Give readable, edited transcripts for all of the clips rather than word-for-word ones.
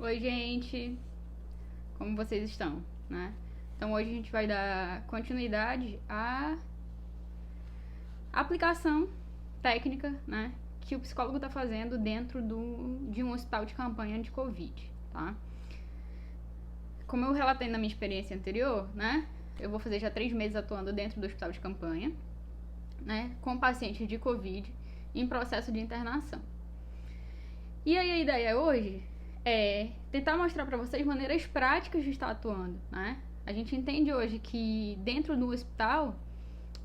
Oi, gente! Como vocês estão, né? Então hoje a gente vai dar continuidade à aplicação técnica, né, que o psicólogo está fazendo dentro de um hospital de campanha de Covid, tá? Como eu relatei na minha experiência anterior, né, eu vou fazer já 3 meses atuando dentro do hospital de campanha, né, com pacientes de Covid em processo de internação. E aí a ideia hoje é tentar mostrar para vocês maneiras práticas de estar atuando, né? A gente entende hoje que dentro do hospital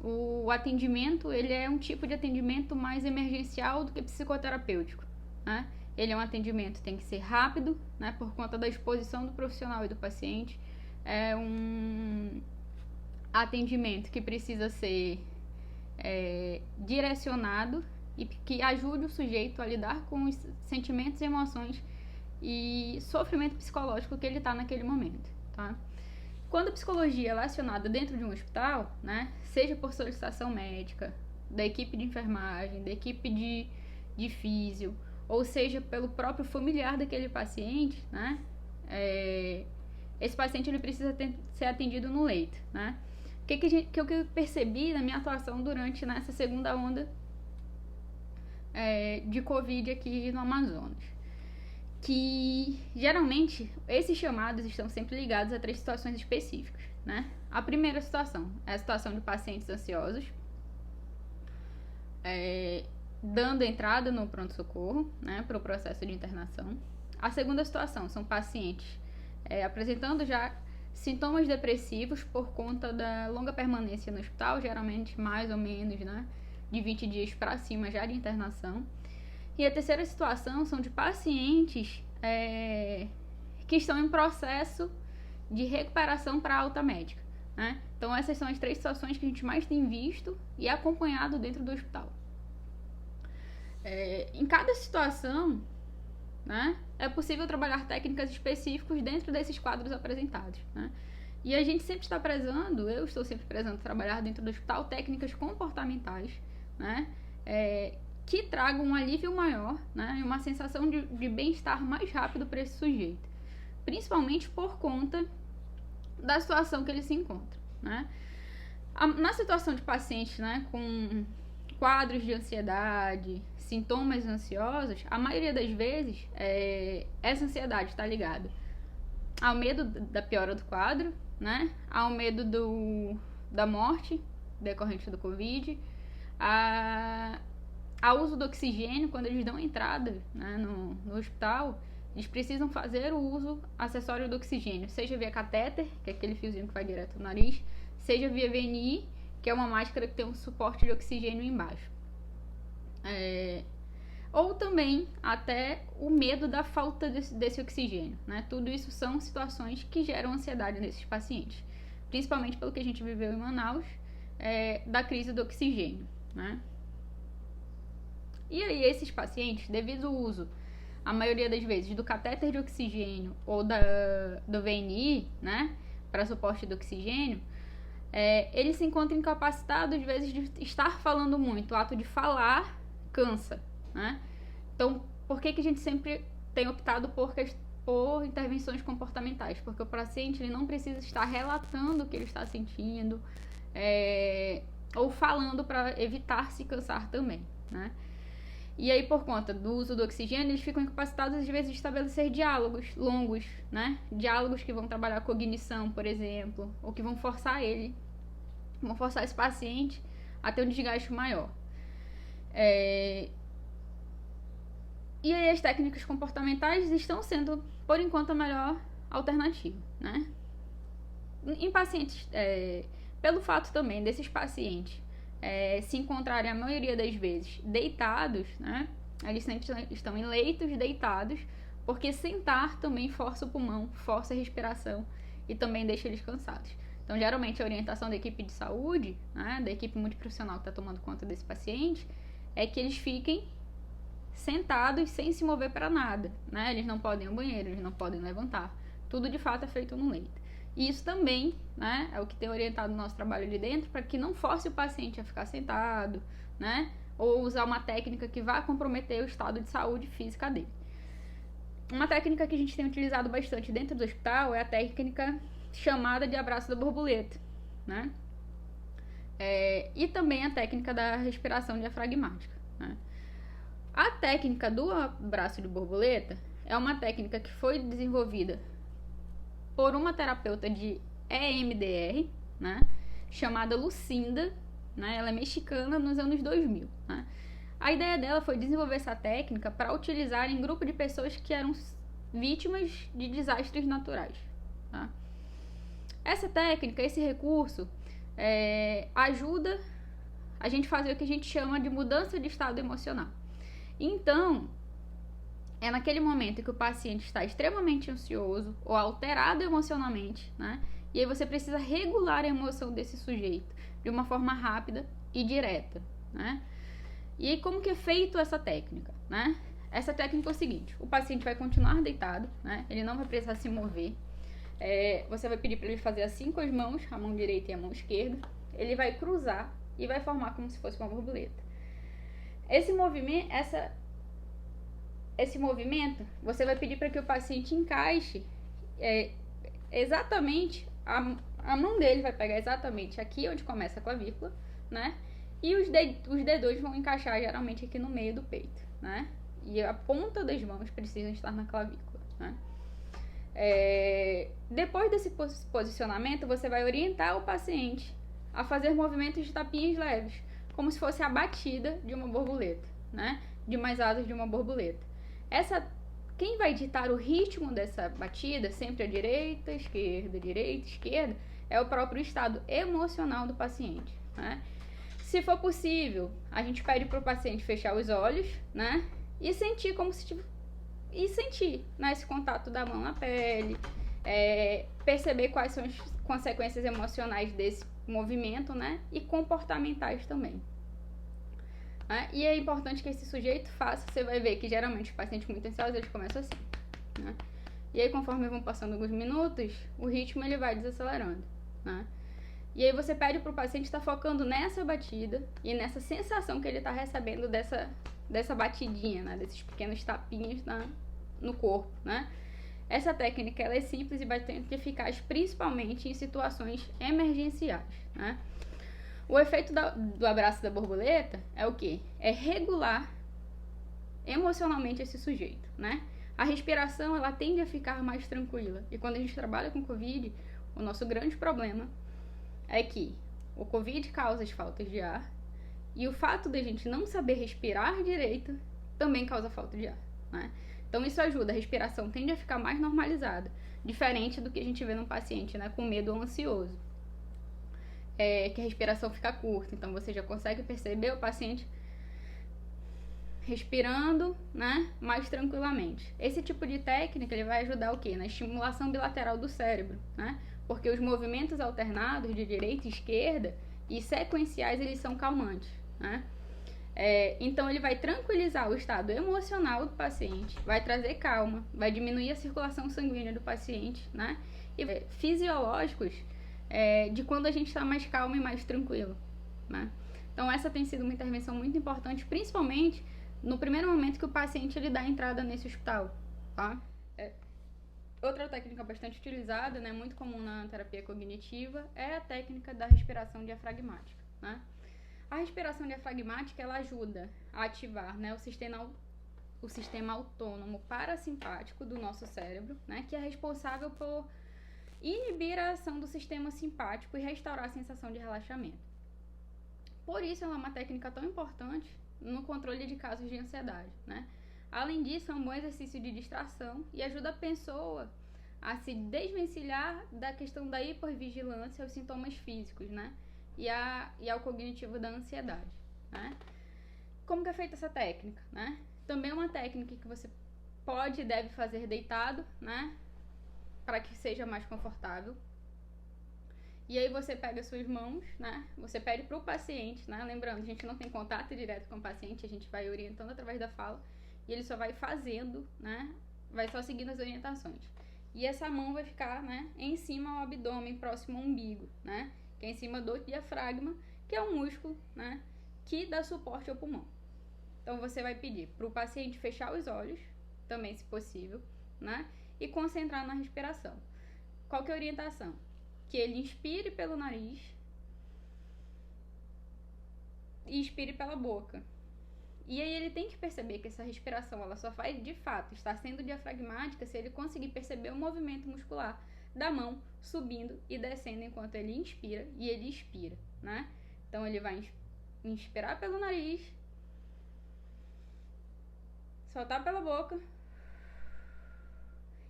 o atendimento ele é um tipo de atendimento mais emergencial do que psicoterapêutico, né? Ele é um atendimento que tem que ser rápido, né? Por conta da exposição do profissional e do paciente. É um atendimento que precisa ser direcionado e que ajude o sujeito a lidar com os sentimentos e emoções e sofrimento psicológico que ele está naquele momento, tá? Quando a psicologia é relacionada dentro de um hospital, né, seja por solicitação médica, da equipe de enfermagem, da equipe de físio, ou seja pelo próprio familiar daquele paciente, né, esse paciente ele precisa ser atendido no leito, né? O que eu percebi na minha atuação durante nessa segunda onda de Covid aqui no Amazonas? Que geralmente esses chamados estão sempre ligados a 3 situações específicas, né? A primeira situação é a situação de pacientes ansiosos, dando entrada no pronto-socorro, né, para o processo de internação. A segunda situação são pacientes apresentando já sintomas depressivos por conta da longa permanência no hospital, geralmente mais ou menos, né, de 20 dias para cima já de internação. E a terceira situação são de pacientes que estão em processo de recuperação para alta médica, né? Então essas são as 3 situações que a gente mais tem visto e acompanhado dentro do hospital. Em cada situação, né, é possível trabalhar técnicas específicas dentro desses quadros apresentados, né? E a gente sempre está prezando, eu estou sempre prezando trabalhar dentro do hospital técnicas comportamentais, né, que tragam um alívio maior, né, e uma sensação de bem-estar mais rápido para esse sujeito, principalmente por conta da situação que ele se encontra, né? Na situação de pacientes, né, com quadros de ansiedade, sintomas ansiosos, a maioria das vezes essa ansiedade está ligada ao medo da piora do quadro, né, ao medo da morte decorrente do Covid, ao uso do oxigênio. Quando eles dão entrada, né, no hospital, eles precisam fazer o uso acessório do oxigênio, seja via catéter, que é aquele fiozinho que vai direto no nariz, seja via VNI, que é uma máscara que tem um suporte de oxigênio embaixo. Ou também até o medo da falta desse oxigênio, né? Tudo isso são situações que geram ansiedade nesses pacientes, principalmente pelo que a gente viveu em Manaus, da crise do oxigênio, né? E aí esses pacientes, devido ao uso, a maioria das vezes, do catéter de oxigênio ou do VNI, né, para suporte do oxigênio, eles se encontram incapacitados, às vezes, de estar falando muito. O ato de falar cansa, né? Então, por que a gente sempre tem optado por intervenções comportamentais? Porque o paciente ele não precisa estar relatando o que ele está sentindo, ou falando para evitar se cansar também, né? E aí, por conta do uso do oxigênio, eles ficam incapacitados, às vezes, de estabelecer diálogos longos, né? Diálogos que vão trabalhar a cognição, por exemplo, ou que vão forçar esse paciente a ter um desgaste maior. E aí as técnicas comportamentais estão sendo, por enquanto, a melhor alternativa, né? Em pacientes, pelo fato também desses pacientes se encontrarem a maioria das vezes deitados, né? Eles sempre estão em leitos deitados, porque sentar também força o pulmão, força a respiração e também deixa eles cansados. Então, geralmente, a orientação da equipe de saúde, né, da equipe multiprofissional que está tomando conta desse paciente, é que eles fiquem sentados sem se mover para nada, né? Eles não podem ir ao banheiro, eles não podem levantar. Tudo, de fato, é feito no leito. E isso também, né, é o que tem orientado o nosso trabalho ali dentro, para que não force o paciente a ficar sentado, né, ou usar uma técnica que vá comprometer o estado de saúde física dele. Uma técnica que a gente tem utilizado bastante dentro do hospital é a técnica chamada de abraço da borboleta, né? E também a técnica da respiração diafragmática, né? A técnica do abraço de borboleta é uma técnica que foi desenvolvida por uma terapeuta de EMDR, né, chamada Lucinda, né, ela é mexicana, nos anos 2000. Né? A ideia dela foi desenvolver essa técnica para utilizar em grupo de pessoas que eram vítimas de desastres naturais. Tá? Essa técnica, esse recurso, ajuda a gente a fazer o que a gente chama de mudança de estado emocional. Então, é naquele momento que o paciente está extremamente ansioso ou alterado emocionalmente, né? E aí você precisa regular a emoção desse sujeito de uma forma rápida e direta, né? E aí como que é feito essa técnica, né? Essa técnica é o seguinte: o paciente vai continuar deitado, né? Ele não vai precisar se mover. Você vai pedir para ele fazer assim com as mãos, a mão direita e a mão esquerda. Ele vai cruzar e vai formar como se fosse uma borboleta. Esse movimento, você vai pedir para que o paciente encaixe exatamente, a mão dele vai pegar exatamente aqui onde começa a clavícula, né? E os dedões vão encaixar geralmente aqui no meio do peito, né? E a ponta das mãos precisa estar na clavícula, né? Depois desse posicionamento, você vai orientar o paciente a fazer movimentos de tapinhas leves, como se fosse a batida de uma borboleta, né? De umas asas de uma borboleta. Quem vai ditar o ritmo dessa batida, sempre à direita, esquerda, é o próprio estado emocional do paciente, né? Se for possível, a gente pede para o paciente fechar os olhos, né? E sentir né, esse contato da mão na pele, perceber quais são as consequências emocionais desse movimento, né? E comportamentais também. E é importante que esse sujeito faça. Você vai ver que geralmente os pacientes muito ansiosos, eles começam assim, né? E aí conforme vão passando alguns minutos, o ritmo ele vai desacelerando, né? E aí você pede para o paciente estar focando nessa batida e nessa sensação que ele está recebendo dessa batidinha, né? Desses pequenos tapinhas no corpo, né? Essa técnica ela é simples e bastante eficaz, principalmente em situações emergenciais, né? O efeito do abraço da borboleta é o quê? É regular emocionalmente esse sujeito, né? A respiração, ela tende a ficar mais tranquila. E quando a gente trabalha com Covid, o nosso grande problema é que o Covid causa as faltas de ar e o fato de a gente não saber respirar direito também causa falta de ar, né? Então isso ajuda, a respiração tende a ficar mais normalizada, diferente do que a gente vê num paciente, né, com medo ou ansioso. Que a respiração fica curta, então você já consegue perceber o paciente respirando, né, mais tranquilamente. Esse tipo de técnica ele vai ajudar o quê? Na estimulação bilateral do cérebro, né? Porque os movimentos alternados de direita e esquerda e sequenciais eles são calmantes, né? Então ele vai tranquilizar o estado emocional do paciente, vai trazer calma, vai diminuir a circulação sanguínea do paciente, né? E fisiológicos de quando a gente está mais calmo e mais tranquilo, né? Então essa tem sido uma intervenção muito importante, principalmente no primeiro momento que o paciente ele dá entrada nesse hospital, tá? Outra técnica bastante utilizada, né, muito comum na terapia cognitiva, é a técnica da respiração diafragmática, né? A respiração diafragmática ela ajuda a ativar, né, o sistema autônomo parasimpático do nosso cérebro, né, que é responsável por inibir a ação do sistema simpático e restaurar a sensação de relaxamento. Por isso, ela é uma técnica tão importante no controle de casos de ansiedade, né? Além disso, é um bom exercício de distração e ajuda a pessoa a se desvencilhar da questão da hipervigilância aos sintomas físicos, né? E ao cognitivo da ansiedade, né? Como que é feita essa técnica, né? Também é uma técnica que você pode e deve fazer deitado, né? Para que seja mais confortável. E aí você pega as suas mãos, né? Você pede para o paciente, né? Lembrando, a gente não tem contato direto com o paciente, a gente vai orientando através da fala e ele só vai fazendo, né? Vai só seguindo as orientações. E essa mão vai ficar, né, em cima ao abdômen, próximo ao umbigo, né? Que é em cima do diafragma, que é um músculo, né, que dá suporte ao pulmão. Então você vai pedir para o paciente fechar os olhos, também se possível, né? E concentrar na respiração. Qual que é a orientação? Que ele inspire pelo nariz e expire pela boca. E aí ele tem que perceber que essa respiração ela só vai, de fato, estar sendo diafragmática se ele conseguir perceber o movimento muscular da mão subindo e descendo enquanto ele inspira e ele expira, né? Então ele vai inspirar pelo nariz, soltar pela boca,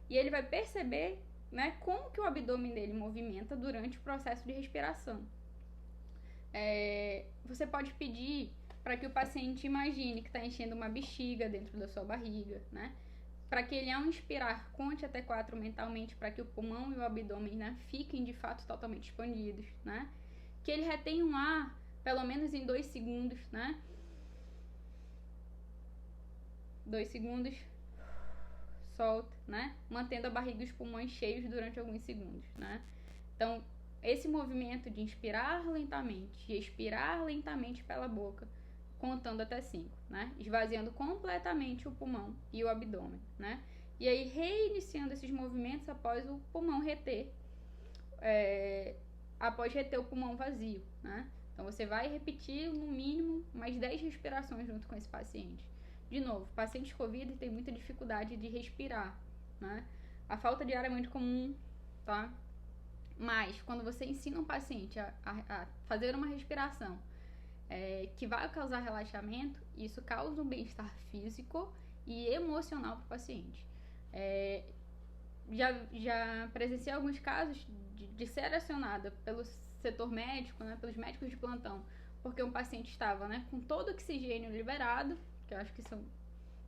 e ele vai perceber, né, como que o abdômen dele movimenta durante o processo de respiração. Você pode pedir para que o paciente imagine que está enchendo uma bexiga dentro da sua barriga, né? Para que ele, ao inspirar, conte até 4 mentalmente, para que o pulmão e o abdômen, né, fiquem de fato totalmente expandidos, né? Que ele retenha um ar, pelo menos em 2 segundos, né? 2 segundos, solta, né? Mantendo a barriga e os pulmões cheios durante alguns segundos, né? Então, esse movimento de inspirar lentamente e expirar lentamente pela boca, contando até 5, né? Esvaziando completamente o pulmão e o abdômen, né? E aí reiniciando esses movimentos após o pulmão reter, após reter o pulmão vazio, né? Então você vai repetir no mínimo mais 10 respirações junto com esse paciente. De novo, pacientes COVID têm muita dificuldade de respirar, né? A falta de ar é muito comum, tá? Mas quando você ensina um paciente a fazer uma respiração que vai causar relaxamento, isso causa um bem-estar físico e emocional para o paciente. Já presenciei alguns casos de ser acionada pelo setor médico, né, pelos médicos de plantão, porque um paciente estava, né, com todo o oxigênio liberado, que eu acho que são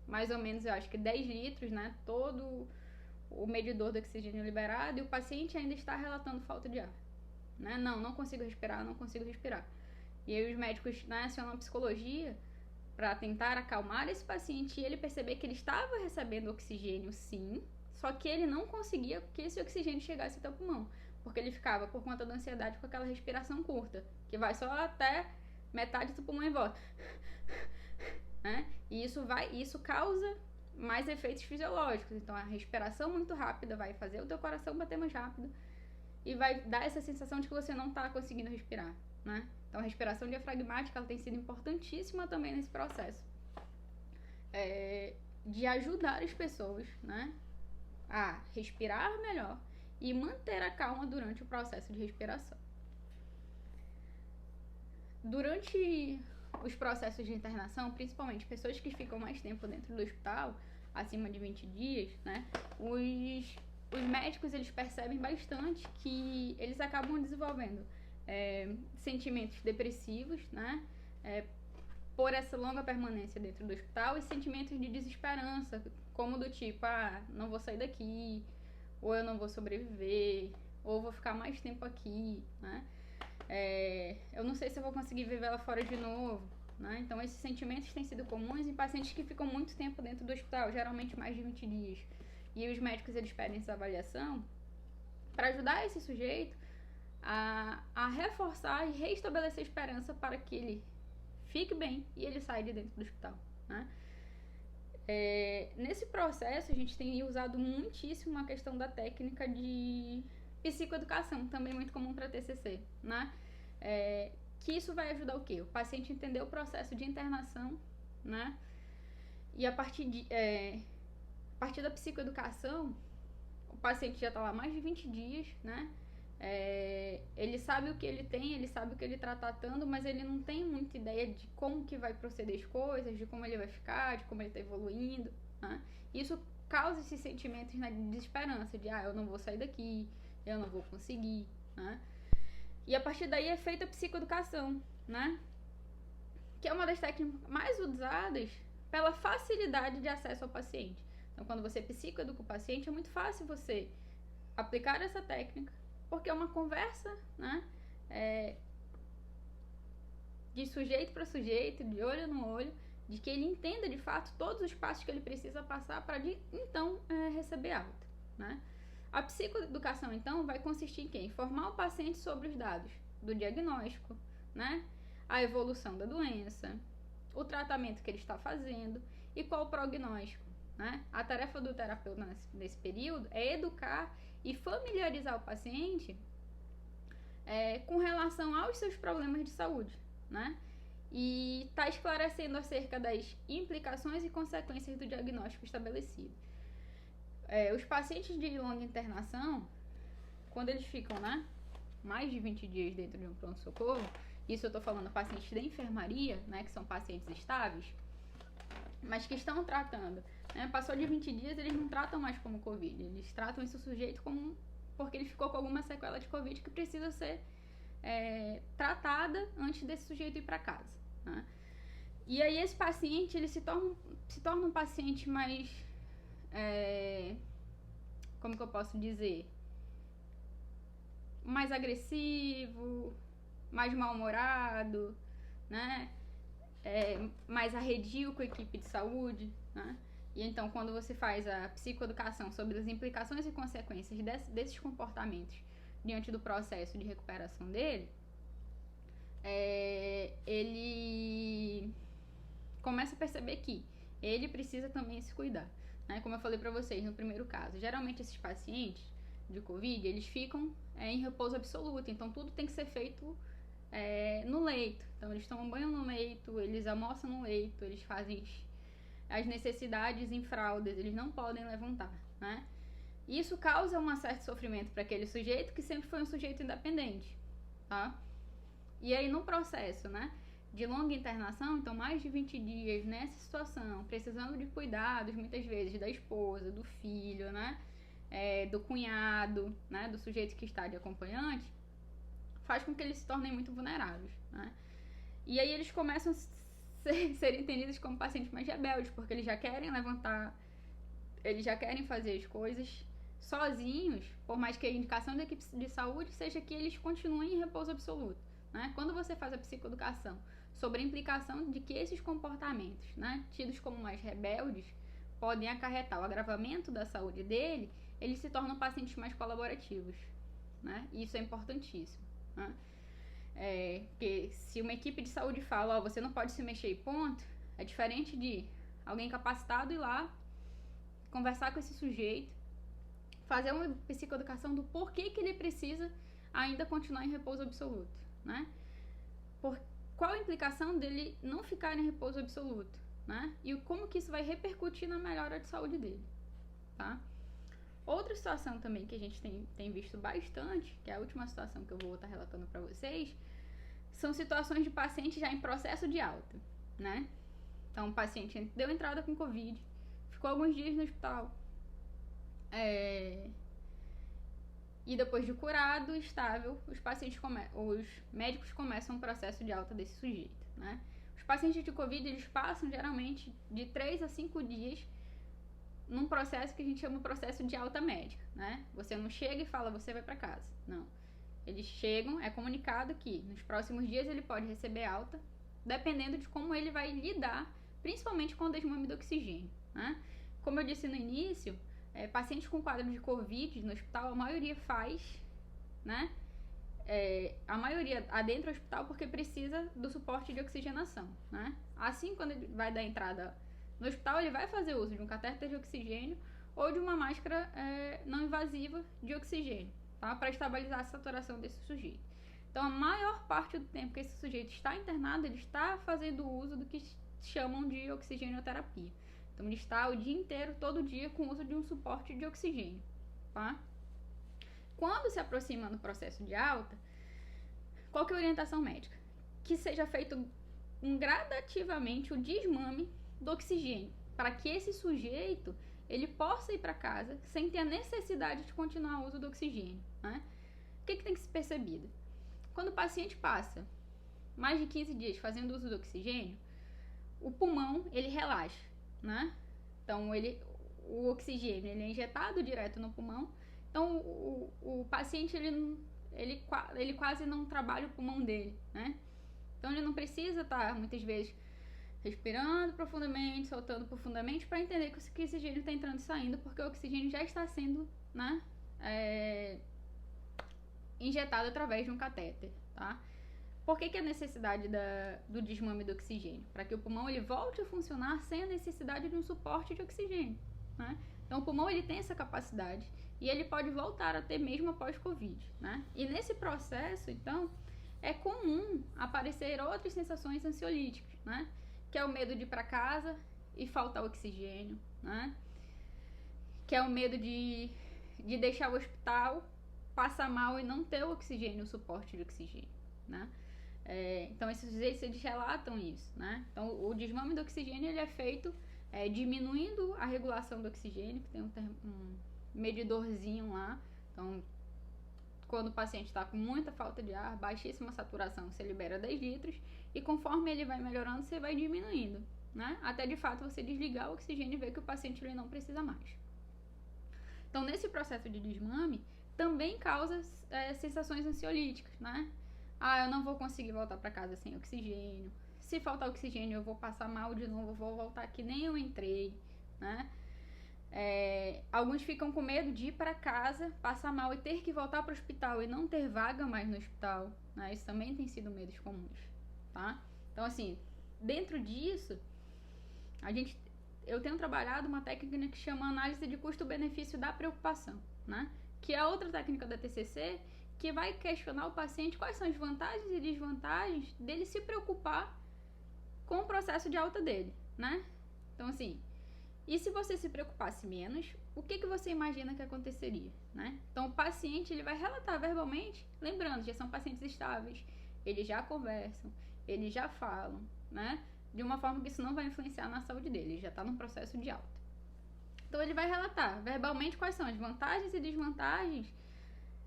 mais ou menos, eu acho que 10 litros, né, todo o medidor do oxigênio liberado, e o paciente ainda está relatando falta de ar, né, não consigo respirar, não consigo respirar. E aí os médicos, né, acionam a psicologia para tentar acalmar esse paciente e ele perceber que ele estava recebendo oxigênio sim, só que ele não conseguia que esse oxigênio chegasse até o pulmão, porque ele ficava, por conta da ansiedade, com aquela respiração curta, que vai só até metade do pulmão e volta. Né? E isso causa mais efeitos fisiológicos. Então a respiração muito rápida vai fazer o teu coração bater mais rápido e vai dar essa sensação de que você não está conseguindo respirar, né? Então a respiração diafragmática ela tem sido importantíssima também nesse processo de ajudar as pessoas, né, a respirar melhor e manter a calma durante o processo de respiração. Durante os processos de internação, principalmente pessoas que ficam mais tempo dentro do hospital, acima de 20 dias, né, os médicos eles percebem bastante que eles acabam desenvolvendo sentimentos depressivos, né, por essa longa permanência dentro do hospital, e sentimentos de desesperança, como do tipo, não vou sair daqui, ou eu não vou sobreviver, ou vou ficar mais tempo aqui, né? Eu não sei se eu vou conseguir viver lá fora de novo, né? Então esses sentimentos têm sido comuns em pacientes que ficam muito tempo dentro do hospital, geralmente mais de 20 dias. E os médicos eles pedem essa avaliação para ajudar esse sujeito a reforçar e reestabelecer a esperança para que ele fique bem e ele saia de dentro do hospital, né? Nesse processo a gente tem usado muitíssimo a questão da técnica de psicoeducação, também muito comum para TCC, né? Que isso vai ajudar o quê? O paciente entender o processo de internação, né? E a partir da psicoeducação, o paciente já está lá mais de 20 dias, né? Ele sabe o que ele tem, ele sabe o que ele está tratando, mas ele não tem muita ideia de como que vai proceder as coisas, de como ele vai ficar, de como ele está evoluindo, né? Isso causa esses sentimentos de desesperança, de eu não vou sair daqui, eu não vou conseguir, né? E a partir daí é feita a psicoeducação, né? Que é uma das técnicas mais usadas pela facilidade de acesso ao paciente. Então, quando você psicoeduca o paciente, é muito fácil você aplicar essa técnica, porque é uma conversa, né, de sujeito para sujeito, de olho no olho, de que ele entenda de fato todos os passos que ele precisa passar para então receber alta, né? A psicoeducação então vai consistir em quê? Informar o paciente sobre os dados do diagnóstico, né, a evolução da doença, o tratamento que ele está fazendo e qual o prognóstico, né? A tarefa do terapeuta nesse período é educar e familiarizar o paciente com relação aos seus problemas de saúde, né? E tá esclarecendo acerca das implicações e consequências do diagnóstico estabelecido. Os pacientes de longa internação, quando eles ficam, né, mais de 20 dias dentro de um pronto-socorro, isso eu tô falando pacientes da enfermaria, né, que são pacientes estáveis, mas que estão tratando, né, passou de 20 dias, eles não tratam mais como Covid, eles tratam esse sujeito como porque ele ficou com alguma sequela de Covid que precisa ser tratada antes desse sujeito ir para casa, né? E aí esse paciente, ele se torna um paciente mais, como que eu posso dizer, mais agressivo, mais mal-humorado, né? Mais arredio com a equipe de saúde, né? E então, quando você faz a psicoeducação sobre as implicações e consequências desses comportamentos diante do processo de recuperação dele, ele começa a perceber que ele precisa também se cuidar, né? Como eu falei para vocês no primeiro caso, geralmente esses pacientes de Covid, eles ficam em repouso absoluto, então tudo tem que ser feito no leito. Então eles tomam banho no leito, eles almoçam no leito, eles fazem as necessidades em fraldas, eles não podem levantar, né? Isso causa um certo sofrimento para aquele sujeito que sempre foi um sujeito independente, tá? E aí no processo, né, de longa internação, então mais de 20 dias nessa situação, precisando de cuidados muitas vezes da esposa, do filho, né, do cunhado, né, do sujeito que está de acompanhante, faz com que eles se tornem muito vulneráveis, né? E aí eles começam a ser entendidos como pacientes mais rebeldes, porque eles já querem levantar, eles já querem fazer as coisas sozinhos, por mais que a indicação da equipe de saúde seja que eles continuem em repouso absoluto, né? Quando você faz a psicoeducação sobre a implicação de que esses comportamentos, né, tidos como mais rebeldes, podem acarretar o agravamento da saúde dele, eles se tornam pacientes mais colaborativos, né? E isso é importantíssimo, né? Porque se uma equipe de saúde fala, você não pode se mexer e ponto, é diferente de alguém capacitado ir lá, conversar com esse sujeito, fazer uma psicoeducação do porquê que ele precisa ainda continuar em repouso absoluto, né? Qual a implicação dele não ficar em repouso absoluto, né? E como que isso vai repercutir na melhora de saúde dele, tá? Outra situação também que a gente tem visto bastante, que é a última situação que eu vou estar relatando para vocês, são situações de paciente já em processo de alta, né? Então, o paciente deu entrada com Covid, ficou alguns dias no hospital, e depois de curado, estável, os médicos começam um processo de alta desse sujeito, né? Os pacientes de Covid, eles passam geralmente de 3 a 5 dias num processo que a gente chama de processo de alta médica, né? Você não chega e fala, você vai para casa. Não. Eles chegam, é comunicado que nos próximos dias ele pode receber alta, dependendo de como ele vai lidar, principalmente com o desmame do oxigênio, né? Como eu disse no início, pacientes com quadro de Covid no hospital, a maioria faz, né? A maioria adentra o hospital porque precisa do suporte de oxigenação, né? Assim, quando ele vai dar entrada no hospital, ele vai fazer uso de um catéter de oxigênio ou de uma máscara não invasiva de oxigênio, tá? Para estabilizar a saturação desse sujeito. Então, a maior parte do tempo que esse sujeito está internado, ele está fazendo uso do que chamam de oxigenoterapia. Então, ele está o dia inteiro, todo dia, com o uso de um suporte de oxigênio, tá? Quando se aproxima do processo de alta, qual que é a orientação médica? Que seja feito gradativamente o desmame do oxigênio, para que esse sujeito ele possa ir para casa sem ter a necessidade de continuar o uso do oxigênio, né? O que tem que ser percebido? Quando o paciente passa mais de 15 dias fazendo uso do oxigênio, o pulmão ele relaxa, né? Então o oxigênio ele é injetado direto no pulmão, então o paciente ele quase não trabalha o pulmão dele, né? Então ele não precisa estar muitas vezes respirando profundamente, soltando profundamente para entender que o oxigênio está entrando e saindo, porque o oxigênio já está sendo, né, injetado através de um catéter, tá? Por que a necessidade do desmame do oxigênio? Para que o pulmão ele volte a funcionar sem a necessidade de um suporte de oxigênio, né? Então, o pulmão ele tem essa capacidade e ele pode voltar a ter mesmo após Covid, né? E nesse processo, então, é comum aparecer outras sensações ansiolíticas, né? Que é o medo de ir para casa e faltar oxigênio, né? Que é o medo de deixar o hospital, passar mal e não ter o oxigênio, o suporte de oxigênio, né? Então, esses sujeitos, eles relatam isso, né? Então, o desmame do oxigênio, ele é feito diminuindo a regulação do oxigênio, que tem um medidorzinho lá. Então, quando o paciente está com muita falta de ar, baixíssima saturação, você libera 10 litros, e conforme ele vai melhorando, você vai diminuindo, né? Até de fato você desligar o oxigênio e ver que o paciente ele não precisa mais. Então, nesse processo de desmame, também causa sensações ansiolíticas, né? Eu não vou conseguir voltar para casa sem oxigênio. Se faltar oxigênio, eu vou passar mal de novo, vou voltar que nem eu entrei, né? Alguns ficam com medo de ir para casa, passar mal e ter que voltar para o hospital e não ter vaga mais no hospital, né? Isso também tem sido medos comuns, tá? Então, assim, dentro disso, eu tenho trabalhado uma técnica que chama análise de custo-benefício da preocupação, né? Que é outra técnica da TCC que vai questionar o paciente quais são as vantagens e desvantagens dele se preocupar com o processo de alta dele, né? Então, assim, e se você se preocupasse menos, o que você imagina que aconteceria, né? Então, o paciente ele vai relatar verbalmente, lembrando, já são pacientes estáveis, eles já conversam, eles já falam, né? De uma forma que isso não vai influenciar na saúde dele, ele já está num processo de alta. Então, ele vai relatar verbalmente quais são as vantagens e desvantagens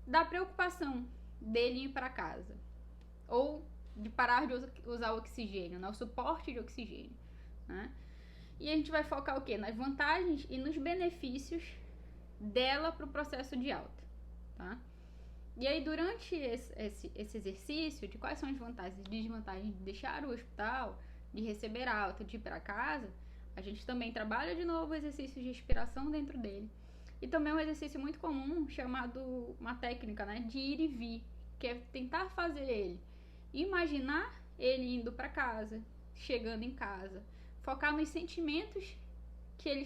da preocupação dele ir para casa, ou de parar de usar o oxigênio, né? O suporte de oxigênio, né? E a gente vai focar o quê? Nas vantagens e nos benefícios dela para o processo de alta, tá? E aí, durante esse exercício de quais são as vantagens e desvantagens de deixar o hospital, de receber a alta, de ir para casa, a gente também trabalha de novo o exercício de respiração dentro dele. E também um exercício muito comum chamado, uma técnica, né, de ir e vir, que é tentar fazer ele imaginar ele indo para casa, chegando em casa, focar nos sentimentos que ele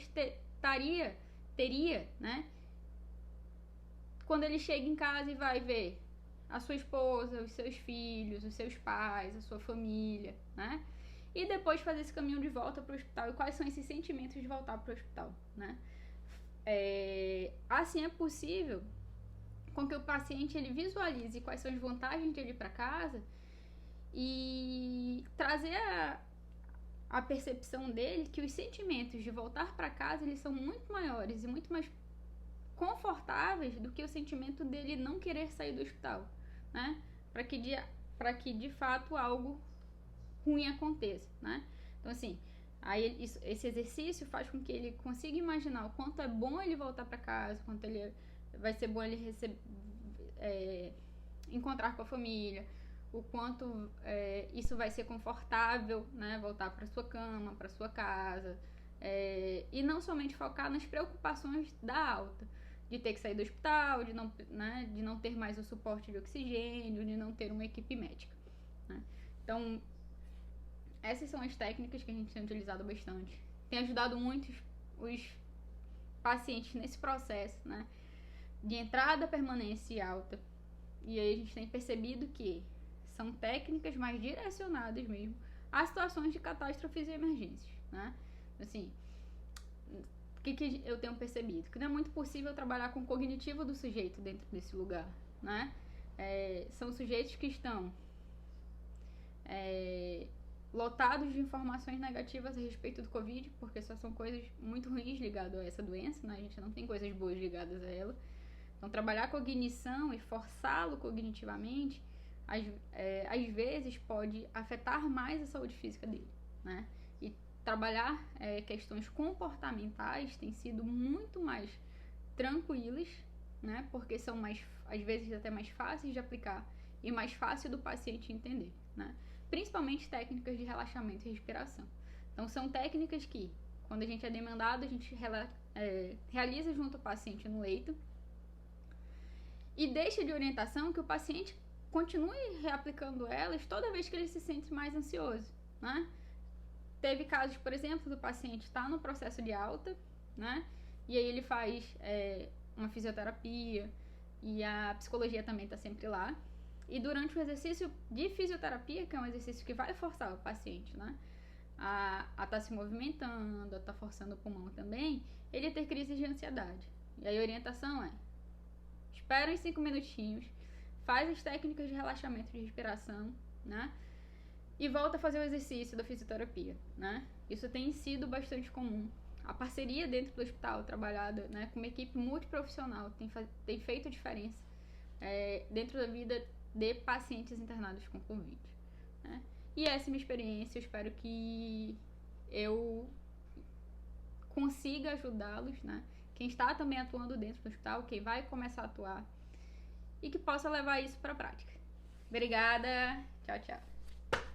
teria, né? Quando ele chega em casa e vai ver a sua esposa, os seus filhos, os seus pais, a sua família, né? E depois fazer esse caminho de volta para o hospital. E quais são esses sentimentos de voltar para o hospital, né? Assim é possível com que o paciente ele visualize quais são as vantagens de ir para casa e trazer a percepção dele que os sentimentos de voltar para casa eles são muito maiores e muito mais confortáveis do que o sentimento dele não querer sair do hospital, né? Para que de fato algo ruim aconteça, né? Então, assim, aí esse exercício faz com que ele consiga imaginar o quanto é bom ele voltar para casa, quanto vai ser bom ele encontrar com a família, o quanto isso vai ser confortável, né? Voltar para sua cama, para sua casa, e não somente focar nas preocupações da alta, de ter que sair do hospital, de não ter mais o suporte de oxigênio, de não ter uma equipe médica, né? Então, essas são as técnicas que a gente tem utilizado bastante. Tem ajudado muito os pacientes nesse processo, né? De entrada, permanência e alta. E aí a gente tem percebido que são técnicas mais direcionadas mesmo a situações de catástrofes e emergências, né? Assim, o que eu tenho percebido? Que não é muito possível trabalhar com o cognitivo do sujeito dentro desse lugar, né? São sujeitos que estão lotados de informações negativas a respeito do Covid, porque só são coisas muito ruins ligadas a essa doença, né? A gente não tem coisas boas ligadas a ela. Então, trabalhar a cognição e forçá-lo cognitivamente, às vezes, pode afetar mais a saúde física dele, né? E trabalhar questões comportamentais tem sido muito mais tranquilas, né? Porque são às vezes, até mais fáceis de aplicar e mais fácil do paciente entender, né? Principalmente técnicas de relaxamento e respiração. Então, são técnicas que, quando a gente é demandado, a gente realiza junto ao paciente no leito e deixa de orientação que o paciente continue reaplicando elas toda vez que ele se sente mais ansioso, né? Teve casos, por exemplo, do paciente estar no processo de alta, né? E aí ele faz uma fisioterapia e a psicologia também está sempre lá. E durante o exercício de fisioterapia, que é um exercício que vai forçar o paciente, né? A estar se movimentando, a estar forçando o pulmão também, ele ter crises de ansiedade. E aí a orientação é: espera uns 5 minutinhos, faz as técnicas de relaxamento de respiração, né? E volta a fazer o exercício da fisioterapia, né? Isso tem sido bastante comum. A parceria dentro do hospital, trabalhada, né, com uma equipe multiprofissional, tem feito diferença dentro da vida de pacientes internados com Covid, né? E essa é a minha experiência. Eu espero que eu consiga ajudá-los, né? Quem está também atuando dentro do hospital, quem vai começar a atuar, e que possa levar isso para a prática. Obrigada, tchau, tchau.